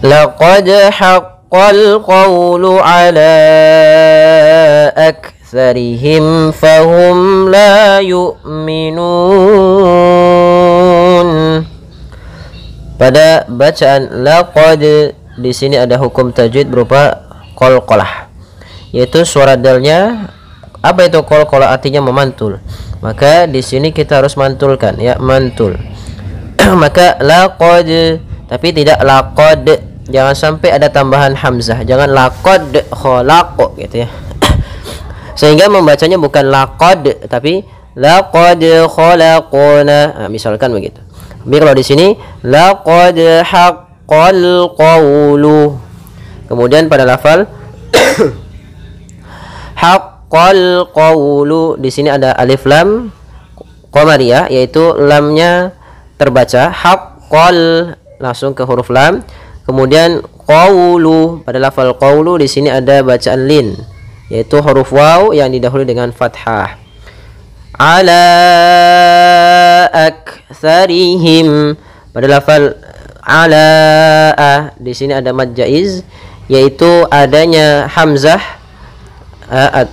laqad haqqal qawlu ala aktsarihim fahum la yu'minun. Pada bacaan laqad di sini ada hukum tajwid berupa qalqalah, yaitu suara dalnya. Apa itu qalqalah? Artinya memantul. Maka di sini kita harus mantulkan, ya, mantul. Maka laqad, tapi tidak laqad. Jangan sampai ada tambahan hamzah. Jangan laqad khalaq gitu ya. Sehingga membacanya bukan laqad tapi laqad khalaqna. Nah, misalkan begitu. Tapi kalau di sini laqad haqqal qawlu. Kemudian pada lafal haqqal qawlu, di sini ada alif lam qamariyah, yaitu lamnya terbaca. Haqqal langsung ke huruf lam. Kemudian qawlu, pada lafal qawlu di sini ada bacaan lin, yaitu huruf waw yang didahului dengan fathah. Ala aktsarihim, pada lafal ala di sini ada mad jaiz, yaitu adanya hamzah.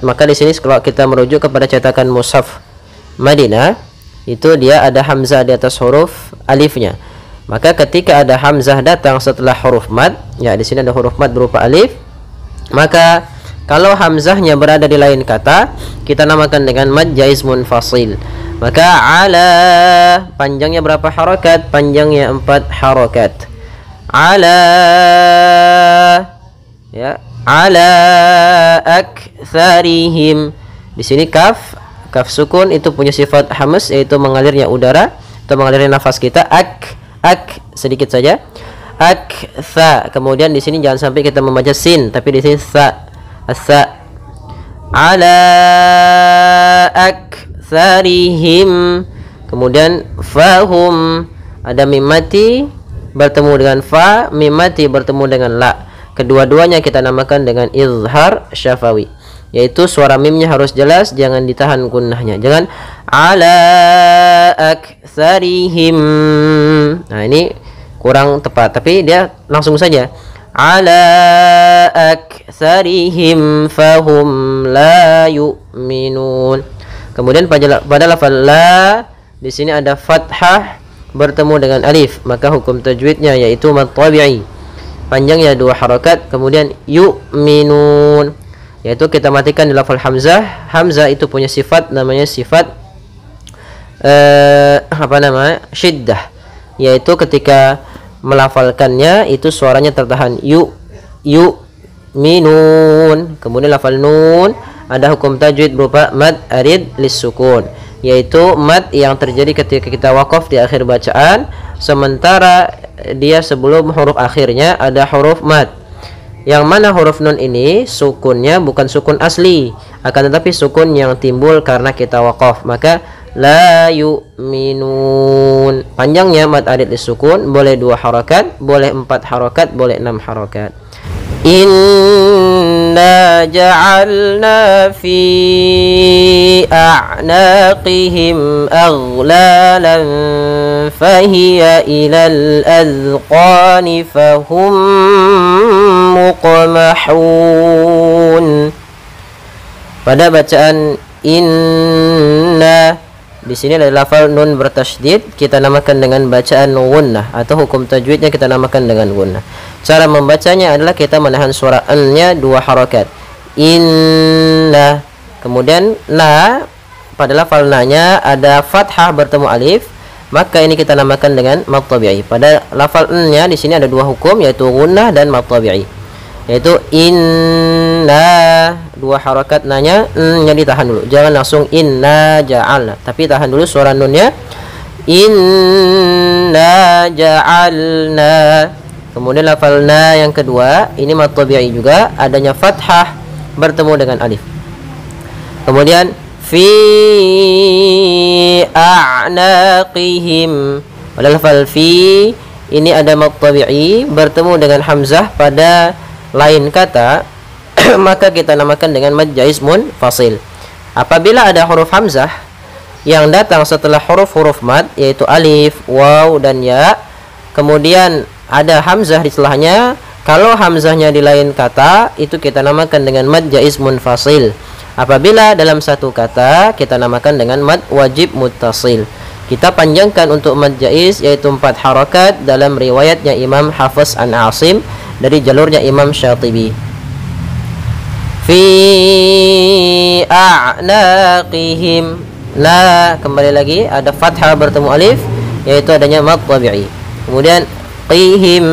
Maka di sini kalau kita merujuk kepada cetakan mushaf Madinah, itu dia ada hamzah di atas huruf alifnya. Maka ketika ada hamzah datang setelah huruf mad, ya di sini ada huruf mad berupa alif, maka kalau hamzahnya berada di lain kata, kita namakan dengan mad jaiz munfasil. Maka ala panjangnya berapa harakat? Panjangnya 4 harakat. Ala, ya, ala aktsarihim. Di sini kaf sukun itu punya sifat hamas, yaitu mengalirnya udara atau mengalirnya nafas kita. Sedikit saja. Aktsa. Kemudian di sini jangan sampai kita membaca sin, tapi di sini sa. Asa. Ala aktsarihim. Kemudian fahum, ada mim mati bertemu dengan fa, mim mati bertemu dengan la. Kedua-duanya kita namakan dengan izhar syafawi, yaitu suara mimnya harus jelas, jangan ditahan gunnahnya. Jangan ala aktsarihim. Nah, ini kurang tepat, tapi dia langsung saja ala aktsarihim fahum la yu'minun. Kemudian pada lafal la di sini ada fathah bertemu dengan alif, maka hukum tajwidnya yaitu mad tabi'i, panjangnya 2 harakat. Kemudian yu'minun, yaitu kita matikan di lafal hamzah. Hamzah itu punya sifat namanya sifat syiddah, yaitu ketika melafalkannya itu suaranya tertahan, minun. Kemudian lafal nun ada hukum tajwid berupa mad arid lis-sukun, yaitu mad yang terjadi ketika kita waqaf di akhir bacaan, sementara dia sebelum huruf akhirnya ada huruf mad, yang mana huruf nun ini sukunnya bukan sukun asli, akan tetapi sukun yang timbul karena kita waqaf. Maka la yu'minun, panjangnya mad arid lis-sukun, boleh 2 harakat, boleh 4 harakat, boleh 6 harakat. Inna ja'alna fi a'naqihim aghlalan fahiya ilal azqani fahum muqmahun. Pada bacaan inna di sini ada lafal nun bertasydid, kita namakan dengan bacaan gunnah, atau hukum tajwidnya kita namakan dengan gunnah. Cara membacanya adalah kita menahan suara n-nya 2 harakat. Inna. Kemudian na, pada lafal na-nya ada fathah bertemu alif, maka ini kita namakan dengan mad tabi'i. Pada lafal n-nya di sini ada 2 hukum, yaitu gunnah dan mad tabi'i. Yaitu inna, 2 harakat nanya, nya ditahan dulu, jangan langsung inna ja'alna, tapi tahan dulu suara nunnya. Inna ja'alna. Kemudian lafal na yang kedua, ini mad tabi'i juga, adanya fathah bertemu dengan alif. Kemudian fi a'naqihim, pada lafal fi ini ada mad tabi'i bertemu dengan hamzah pada lain kata, maka kita namakan dengan mad jaiz munfasil. Apabila ada huruf hamzah yang datang setelah huruf-huruf mad, yaitu alif, waw, dan ya, kemudian ada hamzah di setelahnya, kalau hamzahnya di lain kata itu kita namakan dengan mad jaiz munfasil. Apabila dalam satu kata kita namakan dengan mad wajib muttasil. Kita panjangkan untuk mad jaiz yaitu 4 harakat dalam riwayatnya Imam Hafiz an Asim dari jalurnya Imam Syatibi. Fi a'naqihim, la, kembali lagi ada fathah bertemu alif yaitu adanya mad tabi'i. Kemudian qihim,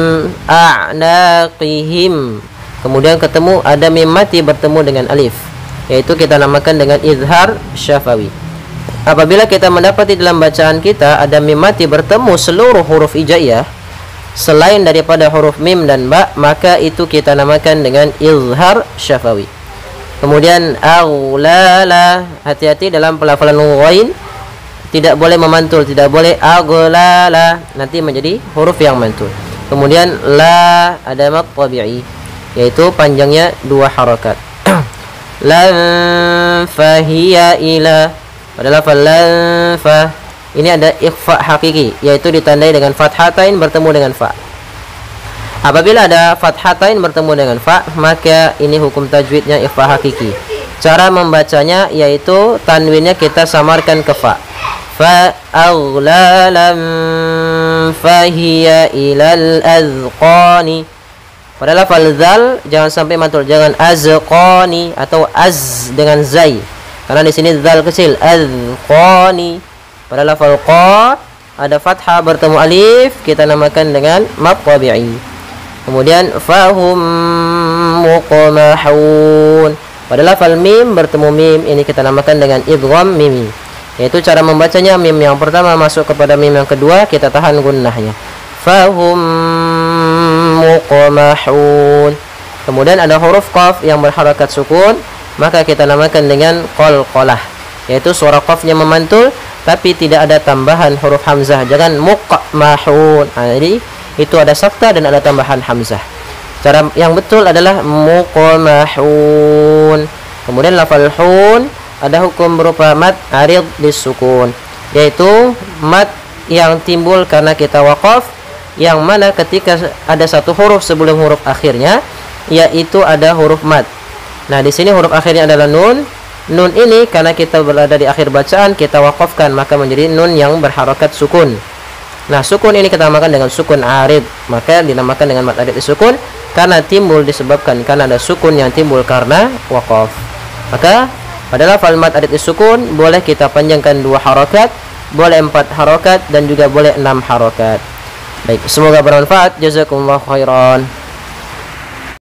a'naqihim, kemudian ketemu ada mim mati bertemu dengan alif yaitu kita namakan dengan izhar syafawi. Apabila kita mendapati dalam bacaan kita ada mim mati bertemu seluruh huruf hijaiyah selain daripada huruf mim dan ba, maka itu kita namakan dengan izhar syafawi. Kemudian aghlala, hati-hati dalam pelafalan ghain, tidak boleh memantul, tidak boleh aghlala, nanti menjadi huruf yang mantul. Kemudian la ada mad tabi'i yaitu panjangnya 2 harakat. Lan fahiya ila, pada lafal lan fa ini ada ikhfa hakiki yaitu ditandai dengan fathatain bertemu dengan fa. Apabila ada fathatain bertemu dengan fa, maka ini hukum tajwidnya ikhfa hakiki. Cara membacanya yaitu tanwinnya kita samarkan ke fa. Fa aghlalam fahiya ilal azqani. Pada lafal zal jangan sampai mantul, jangan azqani atau az dengan zai. Karena di sini zal kecil, azqani. Pada lafal qa ada fathah bertemu alif, kita namakan dengan mad tabi'i. Kemudian fahum muqmahun. Pada lafal mim bertemu mim, ini kita namakan dengan idgham mimi. Yaitu cara membacanya, mim yang pertama masuk kepada mim yang kedua, kita tahan gunnahnya. Fahum muqmahun. Kemudian ada huruf qaf yang berharakat sukun, maka kita namakan dengan qalqalah. Yaitu suara qafnya memantul tapi tidak ada tambahan huruf hamzah. Jangan muqmahun. Jadi itu ada sakta dan ada tambahan hamzah. Cara yang betul adalah muqmahun. Kemudian lafal hun ada hukum berupa mad arid disukun, yaitu mad yang timbul karena kita waqaf, yang mana ketika ada satu huruf sebelum huruf akhirnya yaitu ada huruf mad. Nah, di sini huruf akhirnya adalah nun. Nun ini karena kita berada di akhir bacaan kita waqafkan, maka menjadi nun yang berharakat sukun. Nah, sukun ini kita namakan dengan sukun arid, maka dinamakan dengan mad arid disukun karena timbul disebabkan karena ada sukun yang timbul karena waqaf. Maka pada lafal mad arid disukun boleh kita panjangkan 2 harakat, boleh 4 harakat dan juga boleh 6 harakat. Baik, semoga bermanfaat. Jazakumullah khairan.